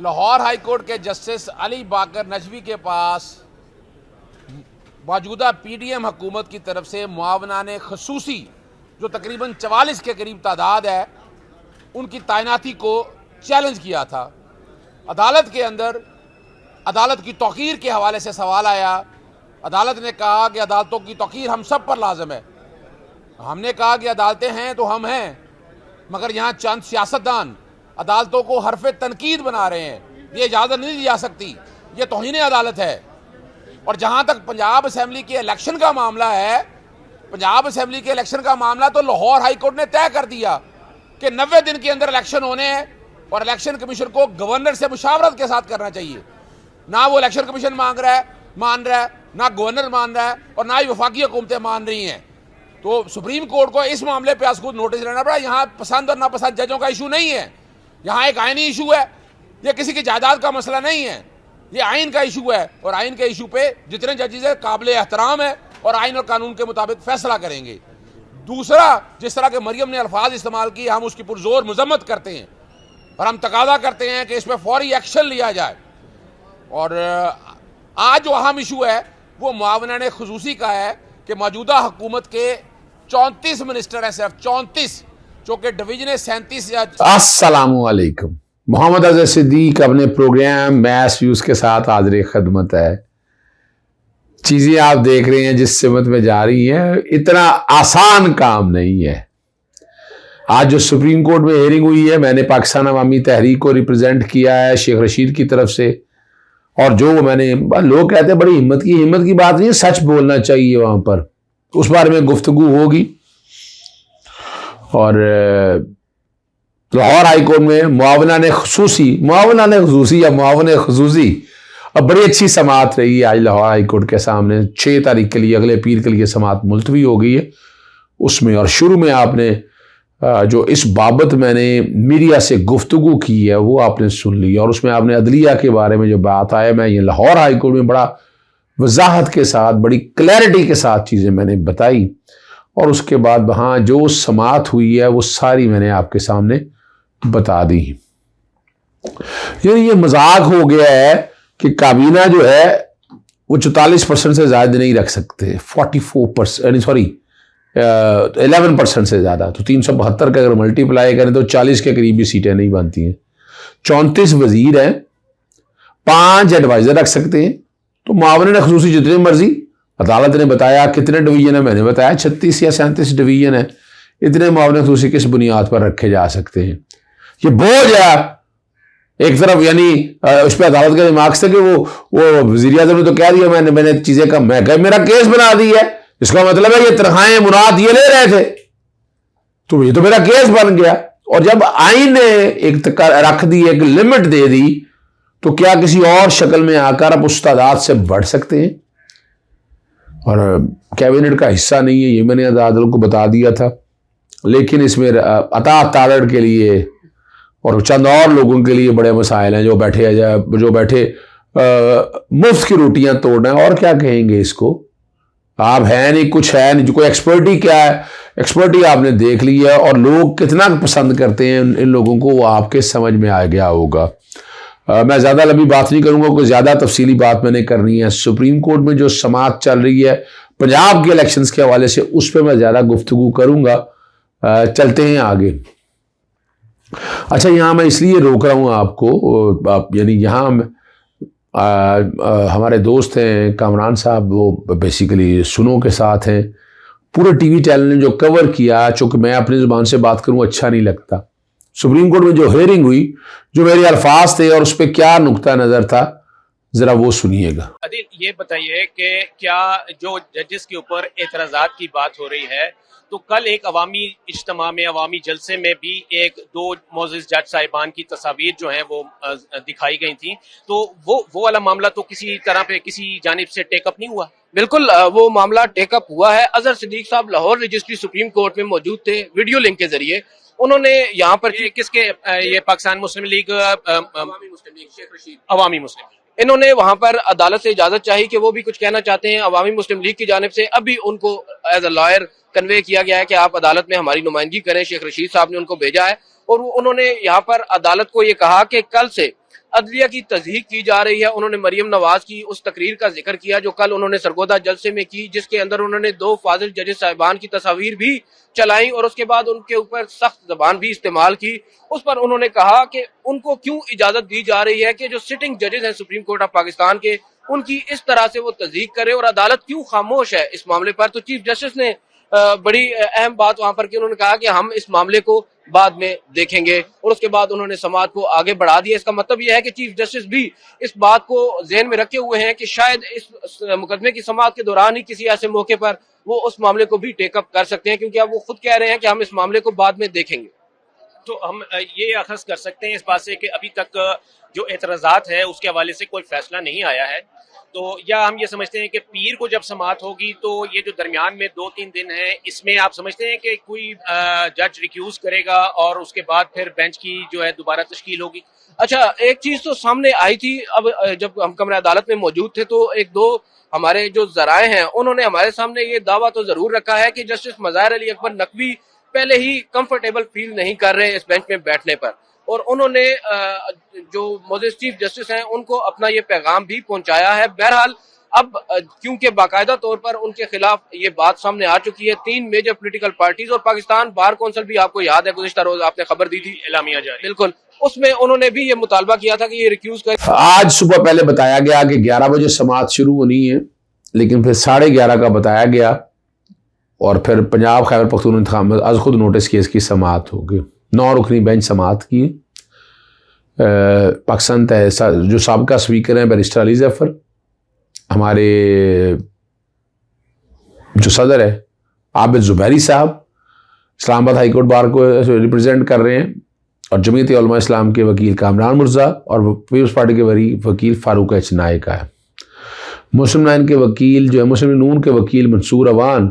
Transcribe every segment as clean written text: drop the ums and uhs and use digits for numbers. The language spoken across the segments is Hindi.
लाहौर हाई कोर्ट के जस्टिस अली बाकर नजवी के पास मौजूदा पीडीएम हुकूमत की तरफ से मुआवनाने खसूसी जो तकरीबन 44 के करीब तादाद है उनकी तैनाती को चैलेंज किया था। अदालत के अंदर अदालत की तौकीर के हवाले से सवाल आया। अदालत ने कहा कि अदालतों की तौकीर हम सब पर लाजम है। हमने कहा कि अदालतें हैं तो हम हैं, मगर यहाँ चंद सियासतदान अदालतों को हरफ तनकीद बना रहे हैं। ये इजाज़त नहीं दी जा सकती, ये तौहीन अदालत है। और जहाँ तक पंजाब असम्बली के इलेक्शन का मामला है, पंजाब असम्बली के इलेक्शन का मामला तो लाहौर हाई कोर्ट ने तय कर दिया कि 90 दिन के अंदर इलेक्शन होने हैं और इलेक्शन कमीशन को गवर्नर से मुशावरत के साथ करना चाहिए। ना वो इलेक्शन कमीशन मान रहा है, ना गवर्नर मान रहा है और ना ही वफाकी हुकूमतें मान रही हैं। तो सुप्रीम कोर्ट को इस मामले पर आज खुद नोटिस लेना पड़ा। यहाँ पसंद और नापसंद जजों का इशू नहीं है, यहाँ एक आइनी इशू है। ये किसी की जायदाद का मसला नहीं है, ये आइन का इशू है और आइन के इशू पे जितने जजेस है काबिल एहतराम है और आइन और कानून के मुताबिक फैसला करेंगे। दूसरा, जिस तरह के मरियम ने अल्फाज इस्तेमाल किए, हम उसकी पुरजोर मजम्मत करते हैं और हम तकादा करते हैं कि इस पर फौरी एक्शन लिया जाए। और आज जो अहम इशू है वो मुआवनाने खुसूसी का है कि मौजूदा हुकूमत के 34 मिनिस्टर हैं, सिर्फ 34, जो कि डिवीजन 37 या। अस्सलामु अलैकुम। मोहम्मद अजहर सिद्दीक अपने प्रोग्राम मैस व्यूज के साथ हाजिर खिदमत है। चीजें आप देख रहे हैं जिस सिमत में जा रही हैं, इतना आसान काम नहीं है। आज जो सुप्रीम कोर्ट में हेयरिंग हुई है, मैंने पाकिस्तान अवामी तहरीक को रिप्रेजेंट किया है शेख रशीद की तरफ से। और जो मैंने, लोग कहते हैं बड़ी हिम्मत की बात नहीं है, सच बोलना चाहिए वहां पर। उस बारे में गुफ्तगू होगी। और लाहौर हाई कोर्ट में मुआवनाने खुसूसी या मुआवने खुसूसी अब बड़ी अच्छी समाअत रही है। आज लाहौर हाई कोर्ट के सामने 6 तारीख के लिए, अगले पीर के लिए समाअत मुलतवी हो गई है उसमें। और शुरू में आपने जो इस बाबत मैंने मीडिया से गुफ्तगू की है वो आपने सुन ली, और उसमें आपने अदलिया के बारे में जो बात आया, मैं ये लाहौर हाई कोर्ट में बड़ा वजाहत के साथ, बड़ी क्लैरिटी के साथ चीज़ें मैंने बताई। और उसके बाद वहाँ जो समाअत हुई है वो सारी मैंने आपके सामने बता दी। ये मजाक हो गया है कि काबीना जो है वो 44% से ज़्यादा नहीं रख सकते, 44%, सॉरी 11% से ज़्यादा। तो 372 का अगर मल्टीप्लाई करें तो 40 के करीब भी सीटें नहीं बनती हैं। 34 वजीर हैं, 5 एडवाइज़र रख सकते हैं। तो मुआवने खुसूसी जितने मर्जी, अदालत ने बताया कितने डिवीजन है, मैंने बताया 36 या 37 डिवीजन है। इतने मुआवने खुसूसी किस बुनियाद पर रखे जा सकते हैं? ये बोझ है एक तरफ, यानी उस पर अदालत का दिमाग से कि वो वज़ीर आज़म ने तो कह दिया मैंने चीजें कम, मेरा केस बना दी है, इसका मतलब है ये तनख्वाहें मुराद ये ले रहे थे, तो ये तो मेरा केस बन गया। और जब आइन ने एक रख दी, एक लिमिट दे दी, तो क्या किसी और शक्ल में आकर आप उस तादाद से बढ़ सकते हैं? और कैबिनेट का हिस्सा नहीं है, ये मैंने अदालत को बता दिया था। लेकिन इसमें अता तारड़ के लिए और चंद और लोगों के लिए बड़े मसाइल हैं जो बैठे मुफ्त की रोटियां तोड़ना है। और क्या कहेंगे इसको? आप है नहीं, कुछ है नहीं, जो कोई एक्सपर्टी क्या है, एक्सपर्टी आपने देख ली है। और लोग कितना पसंद करते हैं इन लोगों को, वो आपके समझ में आ गया होगा। मैं ज़्यादा लंबी बात नहीं करूँगा, कोई ज़्यादा तफसीली बात मैंने करनी है। सुप्रीम कोर्ट में जो समाअत चल रही है पंजाब के इलेक्शंस के हवाले से, उस पर मैं ज़्यादा गुफ्तगू करूँगा। चलते हैं आगे। अच्छा, यहाँ मैं इसलिए रोक रहा हूँ आपको, यानी यहाँ हमारे दोस्त हैं कामरान साहब, वो बेसिकली सुनो के साथ हैं। पूरे टीवी चैनल ने जो कवर किया, चूँकि मैं अपनी ज़ुबान से बात करूँ अच्छा नहीं लगता। सुप्रीम कोर्ट में जो हेयरिंग हुई, जो मेरे अल्फाज थे और उस पर क्या नुक्ता नज़र था, ज़रा वो सुनिएगा। अदिल, ये बताइए कि क्या जो जजेस के ऊपर एतराज़ात की बात हो रही है, तो कल एक अवामी इज्तिमा में, अवामी जलसे में भी 1-2 मोअज़्ज़िज़ जज साहिबान की तस्वीर जो है वो दिखाई गई थी। तो वो वाला मामला तो किसी तरह पे किसी जानिब से टेकअप नहीं हुआ? बिल्कुल, वो मामला टेकअप हुआ है। अजहर सिद्दीक साहब लाहौर रजिस्ट्री सुप्रीम कोर्ट में मौजूद थे, वीडियो लिंक के जरिए। उन्होंने यहाँ पर किसके, ये पाकिस्तान मुस्लिम लीग, अवामी मुस्लिम, इन्होंने वहां पर अदालत से इजाजत चाही कि वो भी कुछ कहना चाहते हैं अवामी मुस्लिम लीग की जानिब से। अभी उनको एज अ लॉयर कन्वे किया गया है कि आप अदालत में हमारी नुमाइंदगी करें। शेख रशीद साहब ने उनको भेजा है और उन्होंने यहाँ पर अदालत को ये कहा कि कल से अदलिया की तज़हीक की जा रही है। उन्होंने मरियम नवाज की उस तकरीर का जिक्र किया जो कल उन्होंने सरगोदा जलसे में की, जिसके अंदर उन्होंने 2 फाजिल जजेस साहिबान की तस्वीर भी चलाई और उसके बाद उनके ऊपर सख्त जबान भी इस्तेमाल की। उस पर उन्होंने कहा कि उनको क्यों इजाजत दी जा रही है कि जो सिटिंग जजेस हैं सुप्रीम कोर्ट ऑफ पाकिस्तान के, उनकी इस तरह से वो तज़हीक करे और अदालत क्यों खामोश है इस मामले पर। तो चीफ जस्टिस ने बड़ी अहम बात वहां पर की, उन्होंने कहा कि हम इस मामले को बाद में देखेंगे और उसके बाद उन्होंने समाअत को आगे बढ़ा दिया। इसका मतलब यह है कि चीफ जस्टिस भी इस बात को ज़हन में रखे हुए हैं कि शायद इस मुकदमे की समाअत के दौरान ही किसी ऐसे मौके पर वो उस मामले को भी टेकअप कर सकते हैं, क्योंकि अब वो खुद कह रहे हैं कि हम इस मामले को बाद में देखेंगे। तो हम ये अखज़ कर सकते हैं इस बात से कि अभी तक जो एतराज़ात है उसके हवाले से कोई फैसला नहीं आया है, तो या हम ये समझते हैं कि पीर को जब समाअत होगी तो ये जो दरमियान में 2-3 दिन है इसमें आप समझते हैं कि कोई जज रिक्यूज करेगा और उसके बाद फिर बेंच की जो है दोबारा तश्कील होगी? अच्छा, एक चीज तो सामने आई थी, अब जब हम कमरे अदालत में मौजूद थे तो 1-2 हमारे जो जराए हैं उन्होंने हमारे सामने ये दावा तो जरूर रखा है कि जस्टिस मज़ाहिर अली अकबर नकवी पहले ही कंफर्टेबल फील नहीं कर रहे इस बेंच में बैठने पर, और उन्होंने जो मौजूद चीफ जस्टिस हैं उनको अपना ये पैगाम भी पहुंचाया है। बहरहाल अब क्योंकि बाकायदा तौर पर उनके खिलाफ ये बात सामने आ चुकी है, 3 मेजर पॉलिटिकल पार्टीज और पाकिस्तान बार कौंसिल भी, आपको याद है गुज़िश्ता रोज आपने खबर दी थी एलामिया जारी, बिल्कुल, उसमें उन्होंने भी ये मुतालबा किया था कि ये रिक्यूज कर। आज सुबह पहले बताया गया कि 11 बजे समाअत शुरू होनी है, लेकिन फिर 11:30 का बताया गया और फिर पंजाब खैबर पख्तूनख्वा में आज खुद नोटिस किया इसकी समाअत होगी। 9 रुकनी बेंच समाअत की। पाकिस्तान जो साबका स्पीकर हैं बैरिस्टर अली जफर, हमारे जो सदर है आबिद जुबैरी साहब इस्लामाबाद हाई कोर्ट बार को रिप्रेजेंट कर रहे हैं, और जमीयत उलमा इस्लाम के वकील कामरान मिर्ज़ा और पीपल्स पार्टी के वकील फारूक एच नायका है। मुस्लिम लाइन के वकील जो है, मुस्लिम नून के वकील मंसूर अवान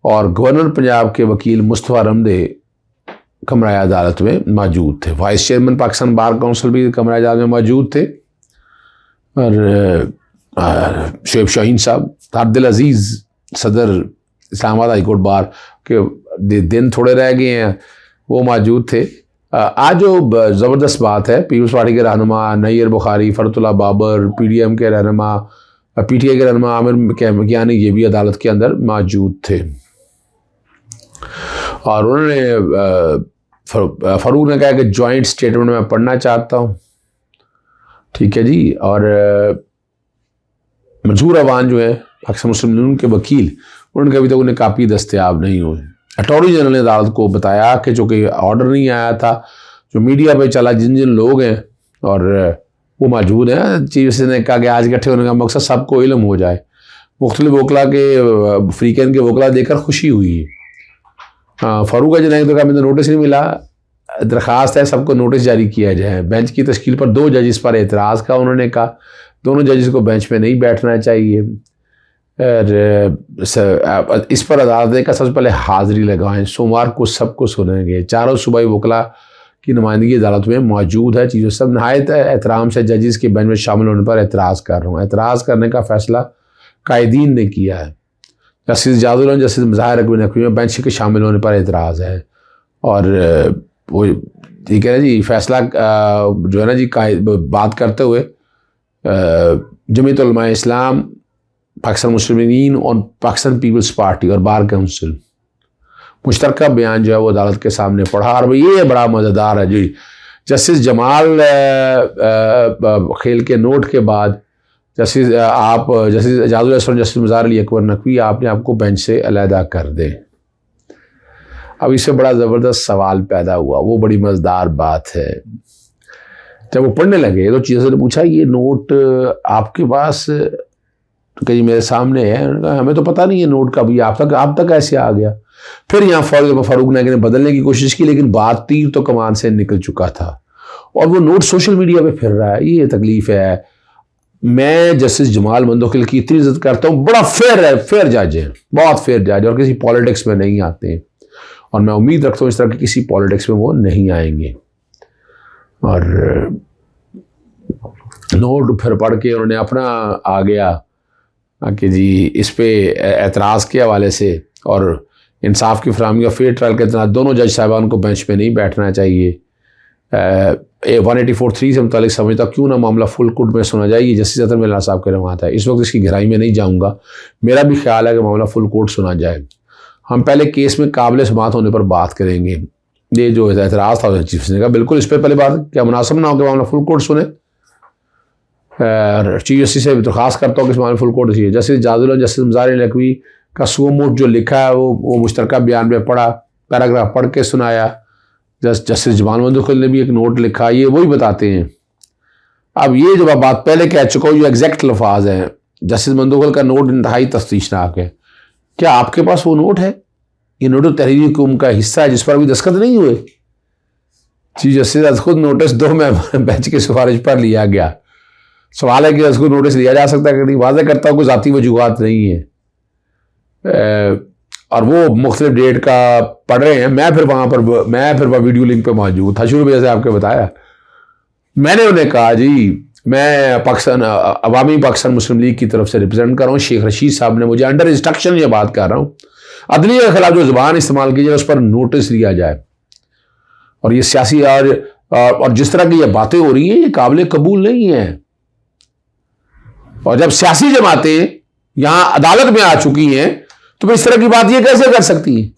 और गवर्नर पंजाब के वकील मुस्तफ़ा रमदे कमरा अदालत में मौजूद थे। Vice chairman Pakistan bar council भी कमरा अदालत में मौजूद थे, और शुएब शाहीन साहब, अब्दुल अजीज़ सदर इस्लामाबाद हाई कोर्ट बार के दिन थोड़े रह गए हैं, वो मौजूद थे। आज जो ज़बरदस्त बात है, पीपल्स पार्टी के रहनुमा नैयर बुखारी, फरतुल्लाह बाबर, PDM के रहनुमा, PTI के रहनुमा आमिर कैमियानी, ये भी अदालत के अंदर मौजूद थे, और उन्होंने फारूक ने कहा कि जॉइंट स्टेटमेंट में पढ़ना चाहता हूँ, ठीक है जी। और मंसूर अवान जो है पाकिस्तान मुस्लिम लीग के वकील, उन्होंने अभी तक उन्हें कापी दस्तयाब नहीं हुई। अटॉर्नी जनरल ने अदालत को बताया कि चूँकि ऑर्डर नहीं आया था, जो मीडिया पे चला, जिन जिन लोग हैं और वो मौजूद हैं, चीफ जस्टिस ने कहा कि आज इकट्ठे होने का मकसद सबको इल्म हो जाए। मुख्तलिफ वकला के अफ्रीकन के वकला देकर खुशी हुई है। फारूक अजनाई तो कहा मुझे नोटिस नहीं मिला, दरख्वास्त है सबको नोटिस जारी किया जाए। बेंच की तश्कील पर 2 जजेस पर एतराज़ का, उन्होंने कहा दोनों जजेस को बेंच पे नहीं बैठना चाहिए, और इस पर अदालत ने कहा सबसे पहले हाज़िरी लगवाएं, सोमवार को सबको सुनेंगे। चारों सूबाई वकला की नुमाइंदगी अदालत में मौजूद है। चीज़ों सब नहायत एहतराम से जजेस के बेंच में शामिल होने पर एतराज़ कर रहा हूँ। एतराज़ करने का फ़ैसला कायदीन ने किया है। जस्टिस जाजुल, जस्टिस मज़ाहिर अली नकवी में बेंच के शामिल होने पर एतराज़ है, और वो ठीक है जी, फैसला जो है ना जी, बात करते हुए जमीयत उलमा इस्लाम, पाकिस्तान मुस्लिम लीग और पाकिस्तान पीपल्स पार्टी और बार काउंसिल मुश्तरका बयान जो है वो अदालत के सामने पढ़ा। और ये बड़ा मज़ेदार है जी, जस्टिस जमाल खेल के नोट के बाद जस्टिस जाजुल, जस्टिस मज़ाहिर अली अकबर नकवी आपने आपको बेंच से अलहदा कर दें। अब इससे बड़ा ज़बरदस्त सवाल पैदा हुआ, वो बड़ी मज़ेदार बात है। जब वो पढ़ने लगे तो चीज़ ने पूछा ये नोट आपके पास कहीं मेरे सामने है? हमें तो पता नहीं है नोट का भी आप तक कैसे आ गया। फिर यहाँ फारूक नायक ने बदलने की कोशिश की, लेकिन बात तीर तो कमान से निकल चुका था और वो नोट सोशल मीडिया पे फिर रहा है। ये तकलीफ है। मैं जस्टिस जमाल मंदोखिल की इतनी इज्जत करता हूँ, बड़ा फेयर है, फेयर जज है, बहुत फेयर जज, और किसी पॉलिटिक्स में नहीं आते हैं, और मैं उम्मीद रखता हूँ इस तरह की किसी पॉलिटिक्स में वो नहीं आएंगे। और नोट फिर पढ़ के उन्होंने अपना आ गया कि जी इस पे एतराज़ के हवाले से और इंसाफ की फराहमी और फेयर ट्रायल के तहत दोनों जज साहिबान को बेंच पे नहीं बैठना चाहिए। 184(3) से मुतालिक समझता क्यों ना मामला फुल कोर्ट में सुना जाए। ये जस्टिस अतर मिलान साहब के रवात है। इस वक्त इसकी गहराई में नहीं जाऊँगा। मेरा भी ख्याल है कि मामला फुल कोर्ट सुना जाए। हम पहले केस में काबिल समाअत होने पर बात करेंगे। ये जो एतराज़ था चीफ ने कहा बिल्कुल इस पर पहले बात क्या मुनासिब ना हो कि मामला फुल कोर्ट सुने। चीफ जस्टिस से दरख्वास्त करता हूँ कि इस मामले फुल कोर्ट चाहिए। जस्टिस जाजुल जस्टिस मज़ार लकवी का सो मोट जो लिखा है वो मुश्तरका बयान में पढ़ा, पैराग्राफ पढ़ के सुनाया। जस्टिस जमाल मंदोखिल ने भी एक नोट लिखा, ये वही बताते हैं। अब ये जो बात पहले कह चुका हूँ, जो एग्जैक्ट लफाज हैं, जस्टिस मंदोखिल का नोट इंतहाई तफ्तीशनाक है। क्या आपके पास वो नोट है? ये नोट तहरीरी हुकूम का हिस्सा है जिस पर अभी दस्तखत नहीं हुए। चीफ जस्टिस खुद नोटिस दो मैं बेंच की सिफारिश पर लिया गया। सवाल है कि उसको नोटिस लिया जा सकता है कि नहीं। वाज़ेह करता हूँ कोई ज़ाती वजूहात नहीं है। और वो मुख्तलिफ डेट का पढ़ रहे हैं। मैं फिर वहाँ वीडियो लिंक पे मौजूद था शुरू में, जैसे आपके बताया। मैंने उन्हें कहा जी मैं पाकिस्तान अवामी पाकिस्तान मुस्लिम लीग की तरफ से रिप्रेजेंट कर रहा हूँ। शेख रशीद साहब ने मुझे अंडर इंस्ट्रक्शन ये बात कर रहा हूँ, अदलिया के खिलाफ जो ज़ुबान इस्तेमाल की जाए उस पर नोटिस लिया जाए। और ये सियासी और जिस तरह की ये बातें हो रही हैं ये काबिल कबूल नहीं है। और जब सियासी जमातें यहां अदालत में आ चुकी हैं तो फिर इस तरह की बात ये कैसे कर सकती है।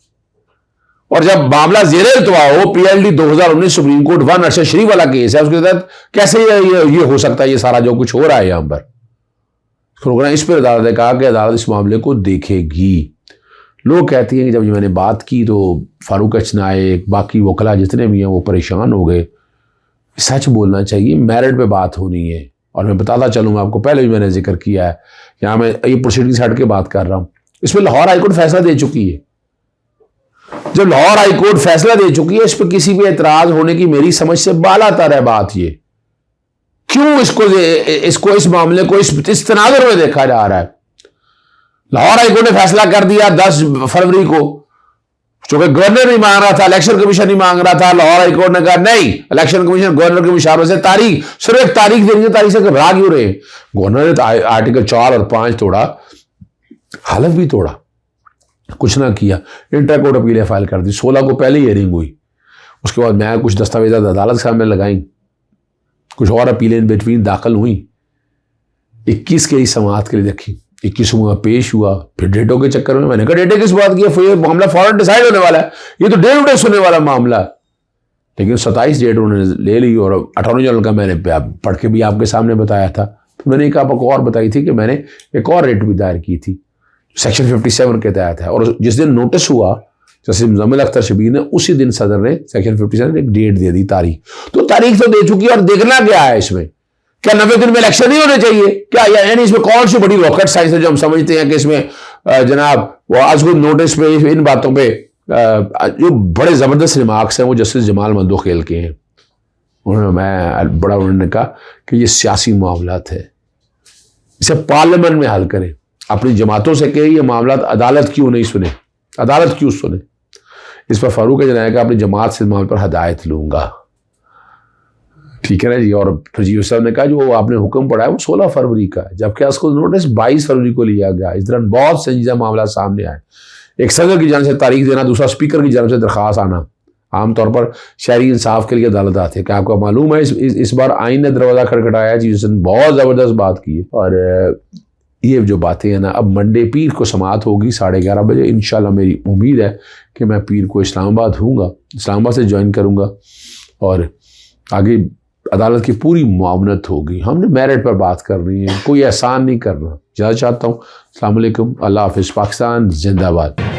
और जब मामला ज़ेरे इल्तवा हो, PLD 2019 सुप्रीम कोर्ट 1 अरशद शरीफ वाला केस है, उसके तहत कैसे ये हो सकता है ये सारा जो कुछ हो रहा है यहां पर। प्रोग्राम इस पर अदालत ने कहा कि अदालत इस मामले को देखेगी। लोग कहती हैं कि जब मैंने बात की तो फारूक नायक बाकी वकला जितने भी हैं वो परेशान हो गए। सच बोलना चाहिए, मेरिट पे बात होनी है। और मैं बताता चलूँ, आपको पहले भी मैंने जिक्र किया है, यहाँ मैं ये प्रोसीडिंग्स हट के बात कर रहा हूँ। इसमें लाहौर हाईकोर्ट फैसला दे चुकी है। जब लाहौर हाईकोर्ट फैसला दे चुकी है, इस पर किसी भी एतराज होने की मेरी समझ से बालातर है बात। ये क्यों इसको इस मामले को इस तनाजुर में देखा जा रहा है। लाहौर हाईकोर्ट ने फैसला कर दिया 10 फरवरी को, चूंकि गवर्नर नहीं मांग रहा था, इलेक्शन कमीशन नहीं मांग रहा था। लाहौर हाईकोर्ट ने कहा नहीं, इलेक्शन कमीशन गवर्नर के मुशावरे से तारीख सिर्फ एक तारीख देंगे, तारीख से घबरा क्यों रहे। गवर्नर ने तो आर्टिकल 4 और 5 तोड़ा, हलफ भी तोड़ा, कुछ ना किया। इंटर कोर्ट अपीलें फाइल कर दी। 16 को पहले हियरिंग हुई। उसके बाद मैं कुछ दस्तावेजात अदालत के सामने लगाई, कुछ और अपीलें इन बिटवीन दाखिल हुई। 21 के इस समाअत के लिए देखी, 21 में पेश हुआ। फिर डेटों के चक्कर में मैंने कहा डेटे किस बात की है, मामला फौरन डिसाइड होने वाला है, ये तो डे टू डे होने वाला मामला। लेकिन 27 डेट उन्होंने ले ली। और अटॉर्नी जनरल का मैंने पढ़ के भी आपके सामने बताया था। तो मैंने एक आपको और बताई थी कि मैंने एक और रेट भी दायर की थी सेक्शन 57 के तहत है। और जिस दिन नोटिस हुआ जैसे मुजम्मिल अख्तर शबीर ने, उसी दिन सदर ने सेक्शन 57 एक डेट दे दी, तारीख। तो तारीख तो दे चुकी है। और देखना क्या है इसमें, क्या 90 दिन में इलेक्शन नहीं होने चाहिए क्या? यानी इसमें कौन सी बड़ी रॉकेट साइंस है जो हम समझते हैं कि इसमें जनाब वो आज को नोटिस पे इन बातों पे जो बड़े ज़बरदस्त रिमार्क्स हैं वो जस्टिस जमाल मंदोखिल के हैं। उन्होंने कहा कि ये सियासी मामलात है, इसे पार्लियामेंट में हल करें। अपनी जमातों से कहे ये मामला अदालत क्यों नहीं सुने, अदालत क्यों सुने। इस पर फारूक जनाया अपनी जमात से मामले पर हदायत लूंगा। ठीक है ना जी। और फिर जी साहब ने कहा जो आपने हुक्म पढ़ा है वो 16 फरवरी का है, जबकि उसको नोटिस 22 फरवरी को लिया गया। इस दौरान बहुत संजीदा मामला सामने आए। एक सदर की जानिब से तारीख देना, दूसरा स्पीकर की जानिब से दरख्वास्त आना। आमतौर पर शहरी इंसाफ के लिए अदालत आती है। क्या आपको मालूम है इस बार आइन ने दरवाज़ा खटखटाया जी, उसने बहुत ज़बरदस्त बात की है। और ये जो बातें हैं ना, अब मंडे पीर को समाअत होगी 11:30 बजे। इंशाल्लाह मेरी उम्मीद है कि मैं पीर को इस्लामाबाद हूँगा, इस्लामाबाद से ज्वाइन करूँगा और आगे अदालत की पूरी मुआवनत होगी। हमने मेरिट पर बात करनी है, कोई एहसान नहीं करना। ज़्यादा चाहता हूँ। अस्सलाम वालेकुम, अल्लाह हाफ़िज़, पाकिस्तान जिंदाबाद।